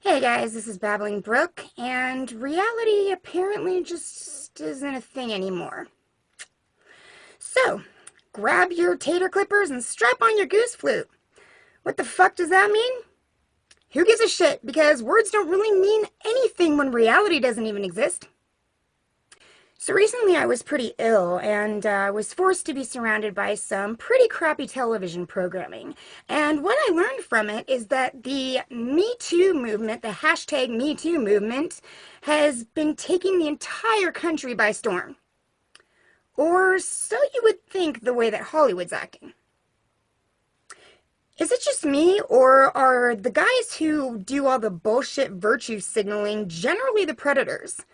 Hey guys, this is Babbling Brook, and reality apparently just isn't a thing anymore. So, grab your tater clippers and strap on your goose flute. What the fuck does that mean? Who gives a shit, because words don't really mean anything when reality doesn't even exist. So recently I was pretty ill and was forced to be surrounded by some pretty crappy television programming. And what I learned from it is that the Me Too movement, the hashtag Me Too movement, has been taking the entire country by storm. Or so you would think the way that Hollywood's acting. Is it just me, or are the guys who do all the bullshit virtue signaling generally the predators?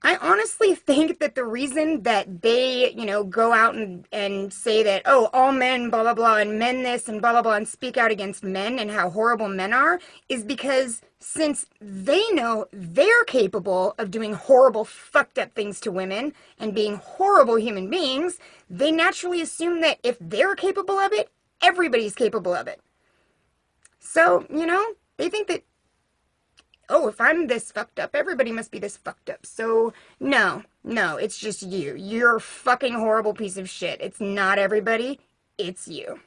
I honestly think that the reason that they, go out and say that, oh, all men, blah, blah, blah, and men this and blah, blah, blah, and speak out against men and how horrible men are, is because since they know they're capable of doing horrible, fucked up things to women and being horrible human beings, they naturally assume that if they're capable of it, everybody's capable of it. So, they think that, oh, if I'm this fucked up, everybody must be this fucked up. So, no, it's just you. You're a fucking horrible piece of shit. It's not everybody, it's you.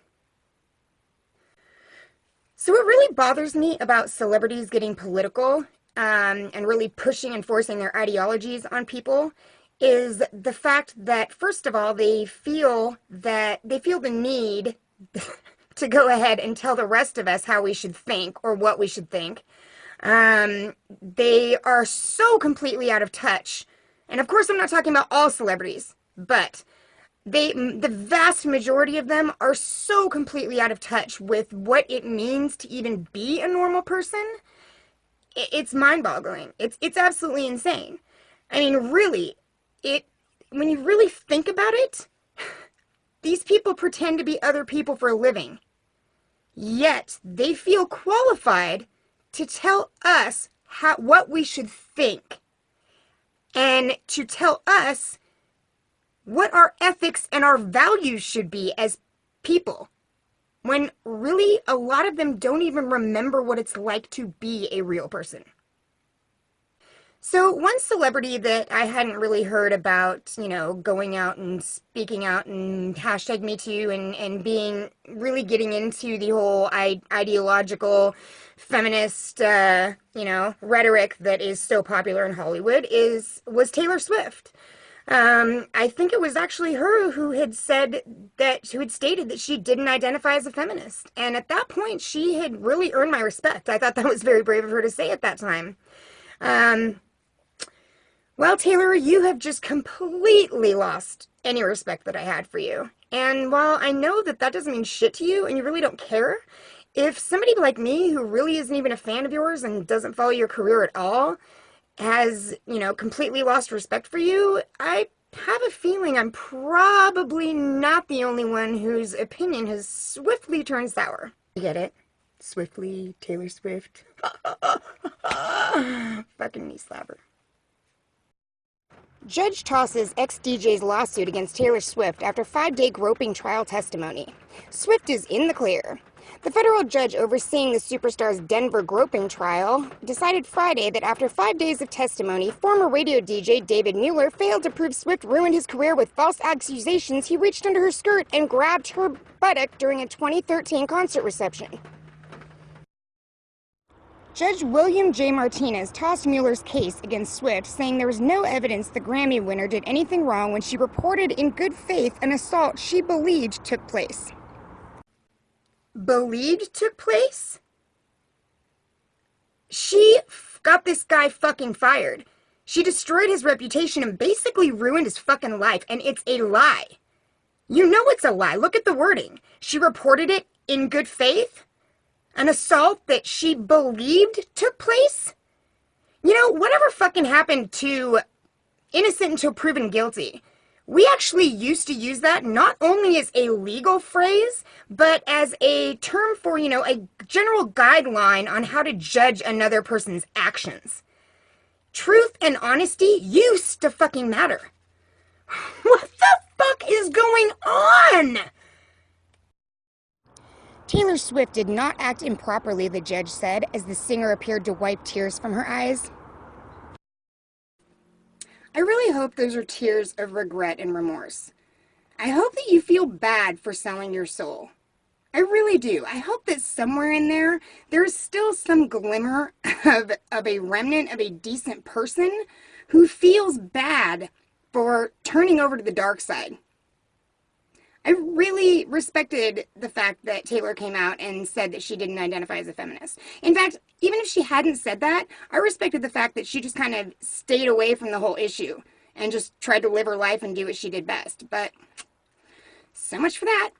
So what really bothers me about celebrities getting political, and really pushing and forcing their ideologies on people is the fact that, first of all, they feel the need to go ahead and tell the rest of us how we should think or what we should think. They are so completely out of touch. And of course, I'm not talking about all celebrities, but the vast majority of them are so completely out of touch with what it means to even be a normal person. It's mind-boggling. It's absolutely insane. I mean, really, when you really think about it, these people pretend to be other people for a living. Yet, they feel qualified to tell us what we should think, and to tell us what our ethics and our values should be as people, when really a lot of them don't even remember what it's like to be a real person. So one celebrity that I hadn't really heard about, going out and speaking out and hashtag Me Too and being really getting into the whole ideological feminist, rhetoric that is so popular in Hollywood was Taylor Swift. I think it was actually her who had stated that she didn't identify as a feminist. And at that point, she had really earned my respect. I thought that was very brave of her to say at that time. Well, Taylor, you have just completely lost any respect that I had for you. And while I know that doesn't mean shit to you and you really don't care, if somebody like me, who really isn't even a fan of yours and doesn't follow your career at all, has, completely lost respect for you, I have a feeling I'm probably not the only one whose opinion has swiftly turned sour. You get it? Swiftly, Taylor Swift. Fucking knee slapper. Judge tosses ex-DJ's lawsuit against Taylor Swift after 5-day groping trial testimony. Swift is in the clear. The federal judge overseeing the superstar's Denver groping trial decided Friday that after 5 days of testimony, former radio DJ David Mueller failed to prove Swift ruined his career with false accusations he reached under her skirt and grabbed her buttock during a 2013 concert reception. Judge William J. Martinez tossed Mueller's case against Swift, saying there was no evidence the Grammy winner did anything wrong when she reported in good faith an assault she believed took place. Believed took place? She got this guy fucking fired. She destroyed his reputation and basically ruined his fucking life, and it's a lie. You know it's a lie. Look at the wording. She reported it in good faith? An assault that she believed took place? Whatever fucking happened to innocent until proven guilty? We actually used to use that not only as a legal phrase, but as a term for, a general guideline on how to judge another person's actions. Truth and honesty used to fucking matter. What the fuck is going on? Taylor Swift did not act improperly, the judge said, as the singer appeared to wipe tears from her eyes. I really hope those are tears of regret and remorse. I hope that you feel bad for selling your soul. I really do. I hope that somewhere in there, there's still some glimmer of a remnant of a decent person who feels bad for turning over to the dark side. I really respected the fact that Taylor came out and said that she didn't identify as a feminist. In fact, even if she hadn't said that, I respected the fact that she just kind of stayed away from the whole issue and just tried to live her life and do what she did best. But so much for that.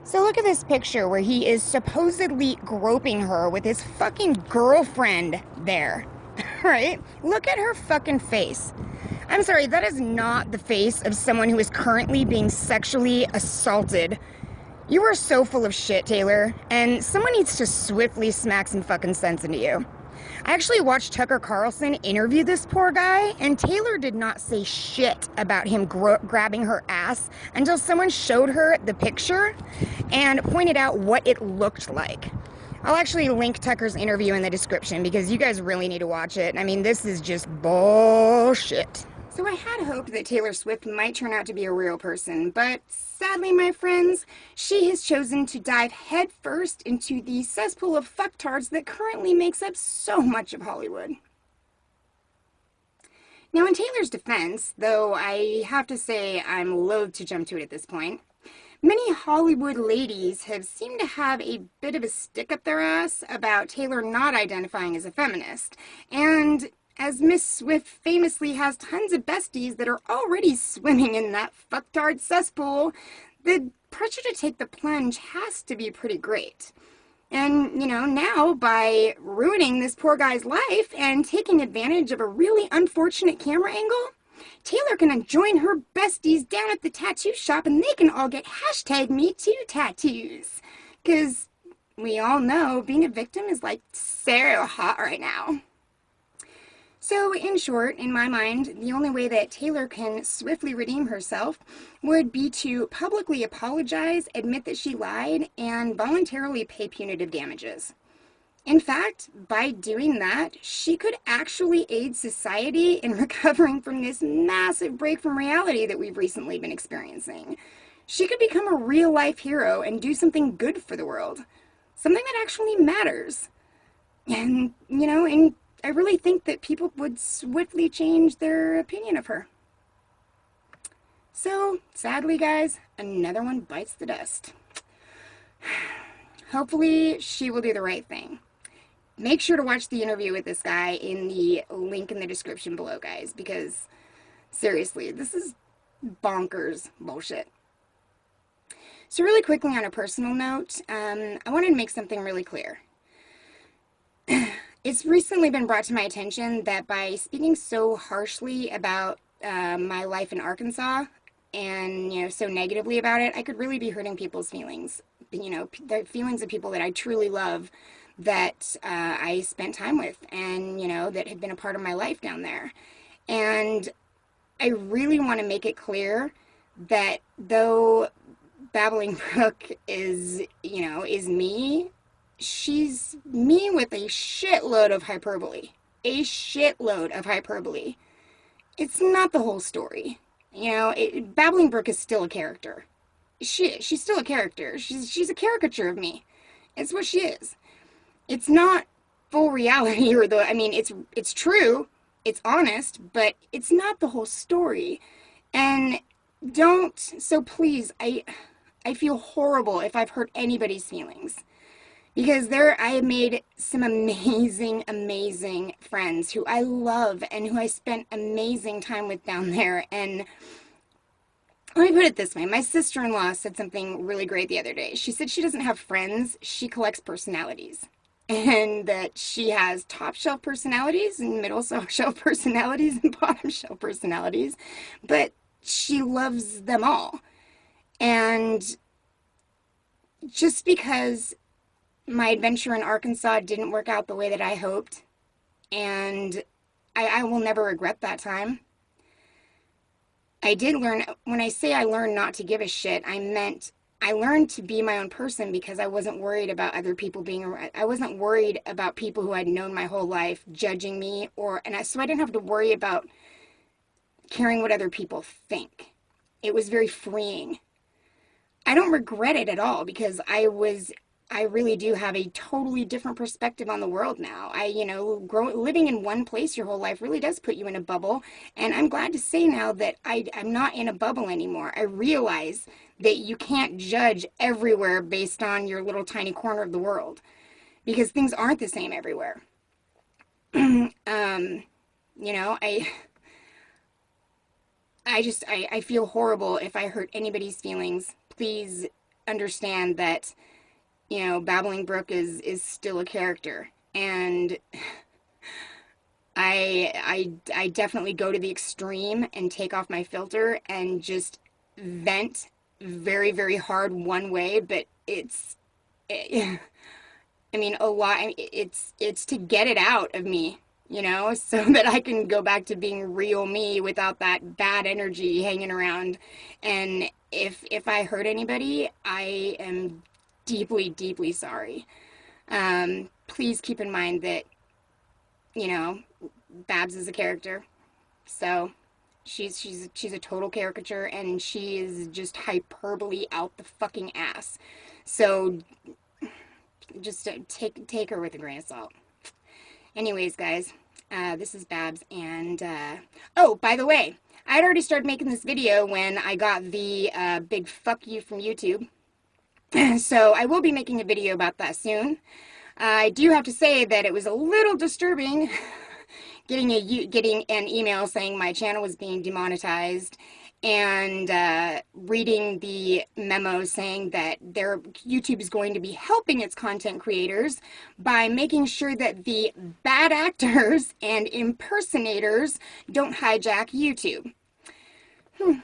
So look at this picture where he is supposedly groping her with his fucking girlfriend there. Right? Look at her fucking face. I'm sorry, that is not the face of someone who is currently being sexually assaulted. You are so full of shit, Taylor, and someone needs to swiftly smack some fucking sense into you. I actually watched Tucker Carlson interview this poor guy, and Taylor did not say shit about him grabbing her ass until someone showed her the picture and pointed out what it looked like. I'll actually link Tucker's interview in the description because you guys really need to watch it. I mean, this is just bullshit. So I had hoped that Taylor Swift might turn out to be a real person, but sadly, my friends, she has chosen to dive headfirst into the cesspool of fucktards that currently makes up so much of Hollywood. Now, in Taylor's defense, though I have to say I'm loath to jump to it at this point, many Hollywood ladies have seemed to have a bit of a stick up their ass about Taylor not identifying as a feminist, and as Miss Swift famously has tons of besties that are already swimming in that fucktard cesspool, the pressure to take the plunge has to be pretty great. And, now by ruining this poor guy's life and taking advantage of a really unfortunate camera angle, Taylor can join her besties down at the tattoo shop and they can all get #MeToo tattoos. Because we all know being a victim is like so hot right now. So, in short, in my mind, the only way that Taylor can swiftly redeem herself would be to publicly apologize, admit that she lied, and voluntarily pay punitive damages. In fact, by doing that, she could actually aid society in recovering from this massive break from reality that we've recently been experiencing. She could become a real-life hero and do something good for the world. Something that actually matters. And, I really think that people would swiftly change their opinion of her. So, sadly, guys, another one bites the dust. Hopefully, she will do the right thing. Make sure to watch the interview with this guy in the link in the description below, guys, because, seriously, this is bonkers bullshit. So really quickly on a personal note, I wanted to make something really clear. It's recently been brought to my attention that by speaking so harshly about my life in Arkansas and, so negatively about it, I could really be hurting people's feelings. The feelings of people that I truly love that I spent time with and, that had been a part of my life down there. And I really want to make it clear that though Babbling Brook is, is me, she's me with a shitload of hyperbole. A shitload of hyperbole. It's not the whole story. Babbling Brook is still a character. She's still a character. She's a caricature of me. It's what she is. It's not full reality it's true, it's honest, but it's not the whole story. And so please, I feel horrible if I've hurt anybody's feelings. Because I have made some amazing, amazing friends who I love and who I spent amazing time with down there. And let me put it this way. My sister-in-law said something really great the other day. She said she doesn't have friends, she collects personalities. And that she has top shelf personalities and middle shelf personalities and bottom shelf personalities. But she loves them all. And just because my adventure in Arkansas didn't work out the way that I hoped, and I will never regret that time, I did learn, when I say I learned not to give a shit, I meant I learned to be my own person because I wasn't worried about other people being around. I wasn't worried about people who I'd known my whole life judging me, so I didn't have to worry about caring what other people think. It was very freeing. I don't regret it at all because I really do have a totally different perspective on the world now. Living in one place your whole life really does put you in a bubble. And I'm glad to say now that I'm not in a bubble anymore. I realize that you can't judge everywhere based on your little tiny corner of the world because things aren't the same everywhere. You know, I feel horrible if I hurt anybody's feelings. Please understand that, Babbling Brook is still a character, and I definitely go to the extreme and take off my filter and just vent very, very hard one way, but I mean, a lot. It's to get it out of me, so that I can go back to being real me without that bad energy hanging around. And if I hurt anybody, I am deeply, deeply sorry. Please keep in mind that, Babs is a character, so she's a total caricature, and she is just hyperbole out the fucking ass. So just take her with a grain of salt. Anyways, guys, this is Babs, and oh, by the way, I'd already started making this video when I got the big fuck you from YouTube. So I will be making a video about that soon. I do have to say that it was a little disturbing getting an email saying my channel was being demonetized, and reading the memo saying that YouTube is going to be helping its content creators by making sure that the bad actors and impersonators don't hijack YouTube. You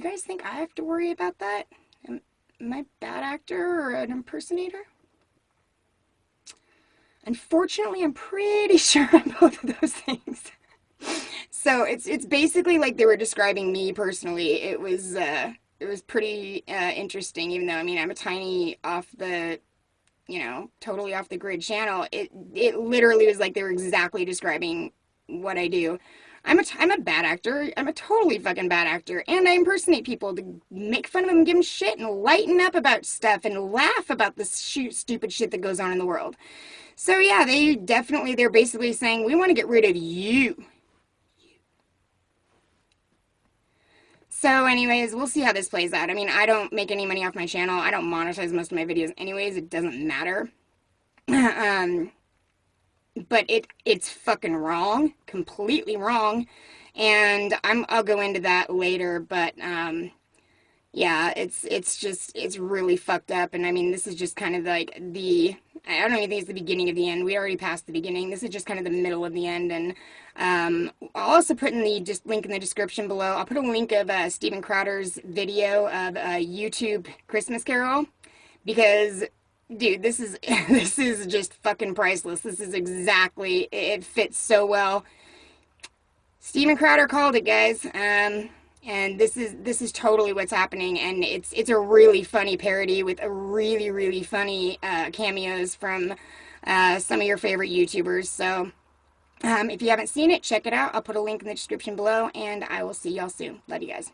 guys think I have to worry about that? Am I a bad actor or an impersonator? Unfortunately, I'm pretty sure I'm both of those things. So it's basically like they were describing me personally. It was pretty interesting, even though, I mean, I'm a tiny totally off the grid channel. It literally was like they were exactly describing what I do. I'm a bad actor. I'm a totally fucking bad actor. And I impersonate people to make fun of them, give them shit, and lighten up about stuff, and laugh about the stupid shit that goes on in the world. So yeah, they're basically saying, we want to get rid of you. So anyways, we'll see how this plays out. I mean, I don't make any money off my channel. I don't monetize most of my videos anyways. It doesn't matter. But it's fucking wrong. Completely wrong. And I'll go into that later, but yeah, it's really fucked up. And I mean, this is just kind of like I don't even think it's the beginning of the end. We already passed the beginning. This is just kind of the middle of the end. And I'll also put in the link in the description below. I'll put a link of Steven Crowder's video of YouTube Christmas Carol, because, dude, this is just fucking priceless. This is exactly, it fits so well. Steven Crowder called it, guys. And this is totally what's happening, and it's a really funny parody with a really, really funny cameos from some of your favorite YouTubers. So if you haven't seen it, check it out. I'll put a link in the description below, and I will see y'all soon. Love you guys.